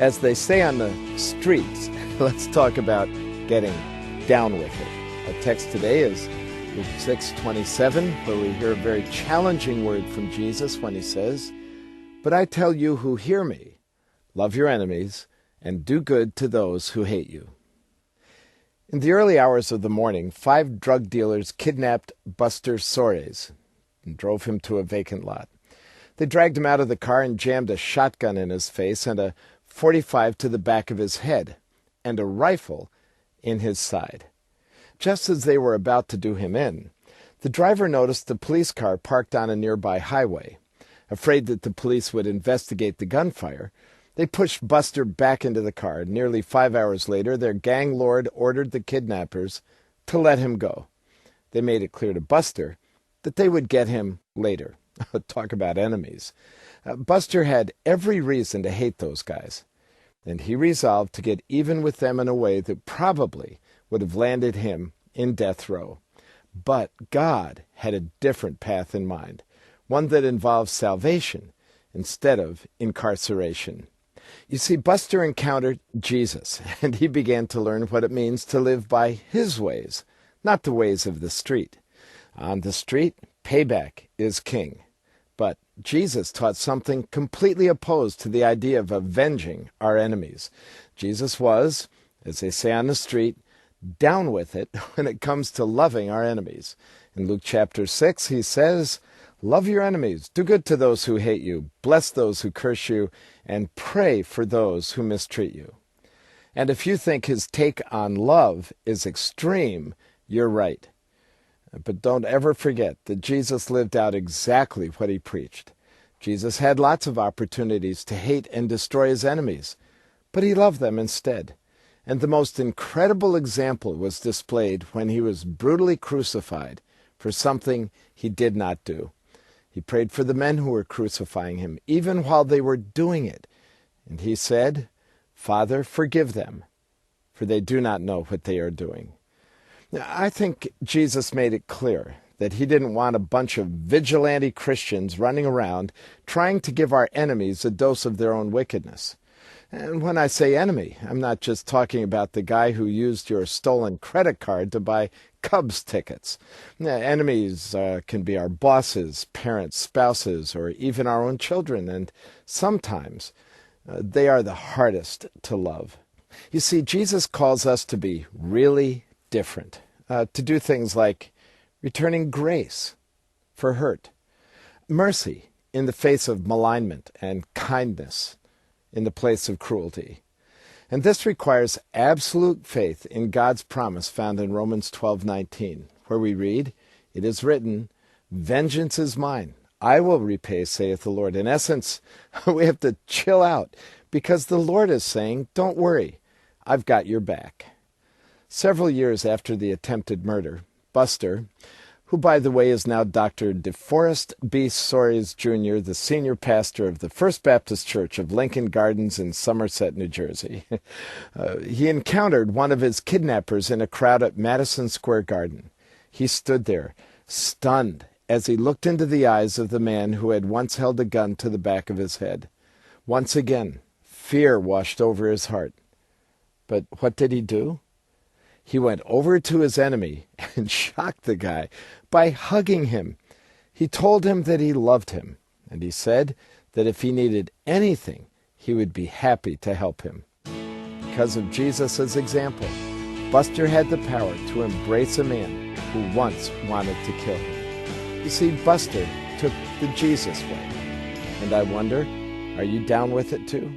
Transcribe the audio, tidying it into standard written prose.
As they say on the streets, let's talk about getting down with it. Our text today is Luke 6:27, where we hear a very challenging word from Jesus when he says, "But I tell you who hear me, love your enemies and do good to those who hate you." In the early hours of the morning, 5 drug dealers kidnapped Buster Soaries and drove him to a vacant lot. They dragged him out of the car and jammed a shotgun in his face and a .45 to the back of his head and a rifle in his side. Just as they were about to do him in, the driver noticed the police car parked on a nearby highway. Afraid that the police would investigate the gunfire, they pushed Buster back into the car. Nearly 5 hours later, their gang lord ordered the kidnappers to let him go. They made it clear to Buster that they would get him later. Talk about enemies. Buster had every reason to hate those guys, and he resolved to get even with them in a way that probably would have landed him in death row. But God had a different path in mind, one that involved salvation instead of incarceration. You see, Buster encountered Jesus, and he began to learn what it means to live by his ways, not the ways of the street. On the street, payback is king. But Jesus taught something completely opposed to the idea of avenging our enemies. Jesus was, as they say on the street, down with it when it comes to loving our enemies. In Luke chapter 6, he says, "Love your enemies, do good to those who hate you, bless those who curse you, and pray for those who mistreat you." And if you think his take on love is extreme, you're right. But don't ever forget that Jesus lived out exactly what he preached. Jesus had lots of opportunities to hate and destroy his enemies, but he loved them instead. And the most incredible example was displayed when he was brutally crucified for something he did not do. He prayed for the men who were crucifying him, even while they were doing it. And he said, "Father, forgive them, for they do not know what they are doing." Now, I think Jesus made it clear that he didn't want a bunch of vigilante Christians running around trying to give our enemies a dose of their own wickedness. And when I say enemy, I'm not just talking about the guy who used your stolen credit card to buy Cubs tickets. Enemies can be our bosses, parents, spouses, or even our own children, and sometimes they are the hardest to love. You see, Jesus calls us to be really different, to do things like returning grace for hurt, mercy in the face of malignment, and kindness in the place of cruelty. And this requires absolute faith in God's promise found in Romans 12:19, where we read, "It is written, 'Vengeance is mine, I will repay, saith the Lord.'" In essence, we have to chill out because the Lord is saying, "Don't worry, I've got your back." Several years after the attempted murder, Buster, who, by the way, is now Dr. DeForest B. Soaries, Jr., the senior pastor of the First Baptist Church of Lincoln Gardens in Somerset, New Jersey, he encountered one of his kidnappers in a crowd at Madison Square Garden. He stood there, stunned, as he looked into the eyes of the man who had once held a gun to the back of his head. Once again, fear washed over his heart. But what did he do? He went over to his enemy and shocked the guy by hugging him. He told him that he loved him, and he said that if he needed anything, he would be happy to help him. Because of Jesus' example, Buster had the power to embrace a man who once wanted to kill him. You see, Buster took the Jesus way. And I wonder, are you down with it too?